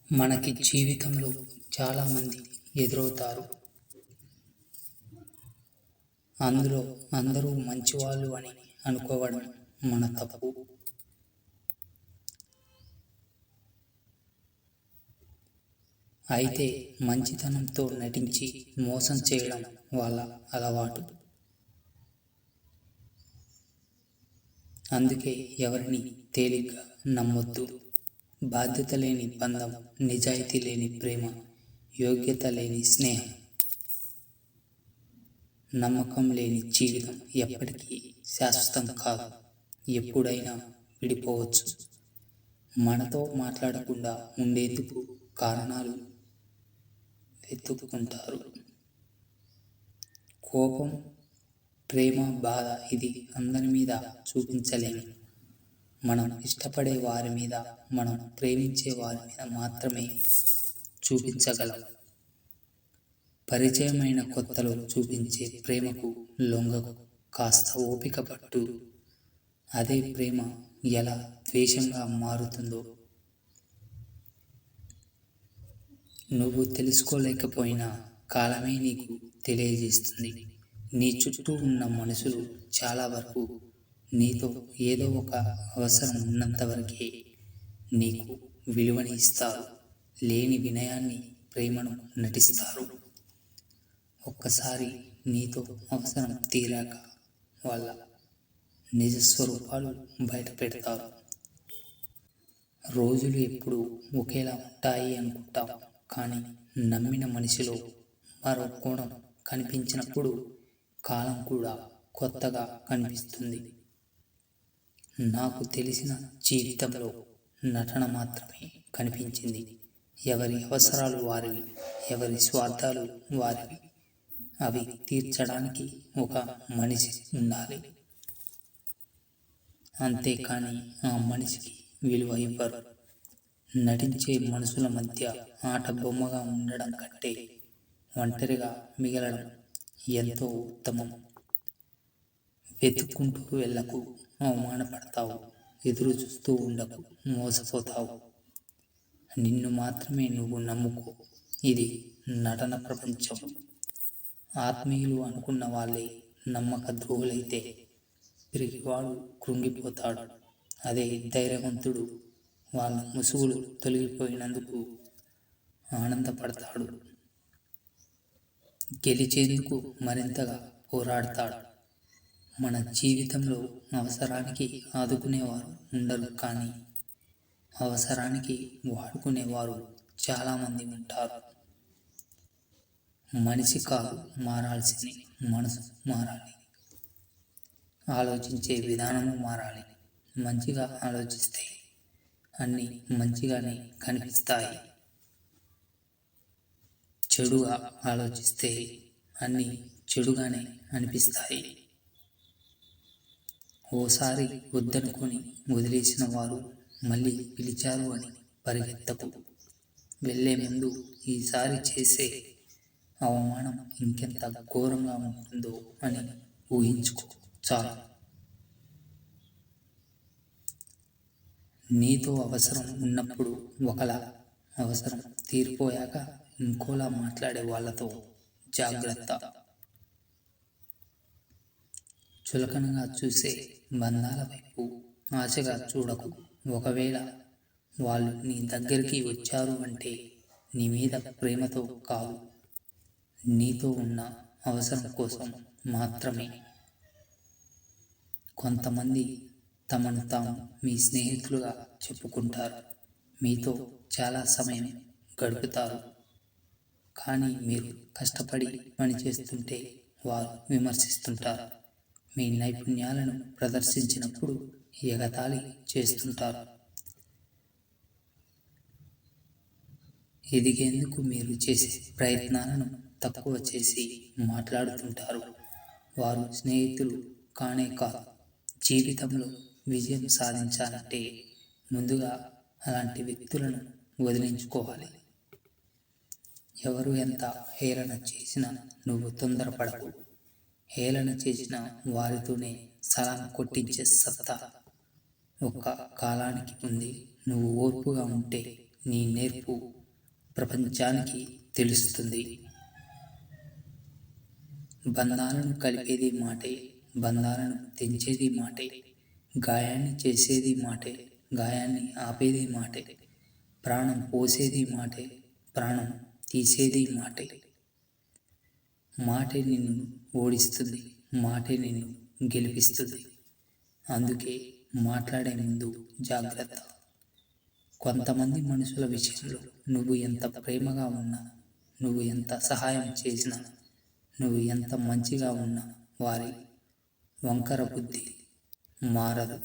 మనకి జీవితంలో చాలామంది ఎదురవుతారు. అందులో అందరూ మంచివాళ్ళు అని అనుకోవడం మన తప్పు. అయితే మంచితనంతో నటించి మోసం చేయడం వాళ్ళ అలవాటు. అందుకే ఎవరిని తేలిగ్గా నమ్మొద్దు. బాధ్యత లేని బంధం, నిజాయితీ లేని ప్రేమ, యోగ్యత లేని స్నేహం, నమ్మకం లేని జీవితం ఎప్పటికీ శాశ్వతం కాదు. ఎప్పుడైనా విడిపోవచ్చు. మనతో మాట్లాడకుండా ఉండేందుకు కారణాలు వెతుక్కుంటారు. కోపం, ప్రేమ, బాధ ఇది అందరి మీద చూపించలేము. మనం ఇష్టపడే వారి మీద, మనం ప్రేమించే వారి మీద మాత్రమే చూపించగలం. పరిచయమైన కొత్తలో చూపించే ప్రేమకు లొంగకు. కాస్త ఓపిక పట్టు. అదే ప్రేమ ఎలా ద్వేషంగా మారుతుందో నువ్వు తెలుసుకోలేకపోయినా కాలమే నీకు తెలియజేస్తుంది. నీ చుట్టూ ఉన్న మనుషులు చాలా వరకు నీతో ఏదో ఒక అవసరం ఉన్నంత వరకే నీకు విలువని ఇస్తారు. లేని వినయాన్ని, ప్రేమను నటిస్తారు. ఒక్కసారి నీతో అవసరం తీరాక వాళ్ళ నిజస్వరూపాలు బయట పెడతారు. రోజులు ఎప్పుడు ఒకేలా ఉంటాయి అనుకుంటాం, కానీ నమ్మిన మనిషిలో మరో కోణం కనిపించినప్పుడు కాలం కూడా కొత్తగా కనిపిస్తుంది. నాకు తెలిసిన జీవితంలో నటన మాత్రమే కనిపించింది. ఎవరి అవసరాలు వారివి, ఎవరి స్వార్థాలు వారివి. అవి తీర్చడానికి ఒక మనిషి ఉండాలి. అంతేకాని ఆ మనిషికి విలువ ఇవ్వరు. నటించే మనుషుల మధ్య ఆట బొమ్మగా ఉండడం కంటే ఒంటరిగా మిగలడం ఎంతో ఉత్తమం. వెతుక్కుంటూ వెళ్ళకు, అవమానపడతావు. ఎదురు చూస్తూ ఉండకు, మోసపోతావు. నిన్ను మాత్రమే నువ్వు నమ్ముకో. ఇది నటన ప్రపంచం. ఆత్మీయులు అనుకున్న వాళ్ళే నమ్మక ద్రోహులైతే పిరికివాడు కృంగిపోతాడు. అదే ధైర్యవంతుడు వాళ్ళ ముసుగులు తొలగిపోయినందుకు ఆనందపడతాడు. గెలిచేందుకు మరింతగా పోరాడతాడు. మన జీవితంలో అవసరానికి ఆదుకునేవారు ఉండరు, కానీ అవసరానికి వాడుకునేవారు చాలామంది ఉంటారు. మనిషి కాదు మారాల్సింది, మనసు మారాలి. ఆలోచించే విధానము మారాలి. మంచిగా ఆలోచిస్తే అన్నీ మంచిగానే కనిపిస్తాయి. చెడుగా ఆలోచిస్తే అన్నీ చెడుగానే అనిపిస్తాయి. ఓసారి వద్దనుకొని వదిలేసిన వారు మళ్ళీ పిలిచారు అని పరిగెత్తకు. వెళ్ళే ముందు ఈసారి చేసే అవమానం ఇంకెంత ఘోరంగా ఉంటుందో అని ఊహించుకో చాలు. నీతో అవసరం ఉన్నప్పుడు ఒకలా, అవసరం తీరిపోయాక ఇంకోలా మాట్లాడే వాళ్ళతో జాగ్రత్త. చులకనగా చూసే బంధాల వైపు ఆశగా చూడకు. ఒకవేళ వాళ్ళు నీ దగ్గరికి వచ్చారు అంటే నీ మీద ప్రేమతో కాదు, నీతో ఉన్న అవసరం కోసం మాత్రమే. కొంతమంది తమను తాము మీ స్నేహితులుగా చెప్పుకుంటారు. మీతో చాలా సమయం గడుపుతారు. కానీ మీరు కష్టపడి పనిచేస్తుంటే వారు విమర్శిస్తుంటారు. మీ నైపుణ్యాలను ప్రదర్శించినప్పుడు ఎగతాళి చేస్తుంటారు. ఎదిగేందుకు మీరు చేసే ప్రయత్నాలను తక్కువ చేసి మాట్లాడుతుంటారు. వారు స్నేహితులు కానే కాదు. జీవితంలో విజయం సాధించాలంటే ముందుగా అలాంటి వ్యక్తులను వదిలించుకోవాలి. ఎవరు ఎంత హేళన చేసినా నువ్వు తొందరపడకు. హేళన చేసిన వారితోనే సలాం కొట్టించే సత్తా ఒక్క కాలానికి ఉంది. నువ్వు ఓర్పుగా ఉంటే నీ నేర్పు ప్రపంచానికి తెలుస్తుంది. బంధాలను కలిపేది మాటే, బంధాలను తెంచేది మాటే, గాయాన్ని చేసేది మాటే, గాయాన్ని ఆపేది మాటే, ప్రాణం పోసేది మాటే, ప్రాణం తీసేది మాటే. మాటే నిన్ను ఓడిస్తుంది, మాటే నిన్ను గెలిపిస్తుంది. అందుకే మాట్లాడే ముందు జాగ్రత్త. కొంతమంది మనుషుల విషయంలో నువ్వు ఎంత ప్రేమగా ఉన్నా, నువ్వు ఎంత సహాయం చేసినా, నువ్వు ఎంత మంచిగా ఉన్నా వారి వంకర బుద్ధి మారదు.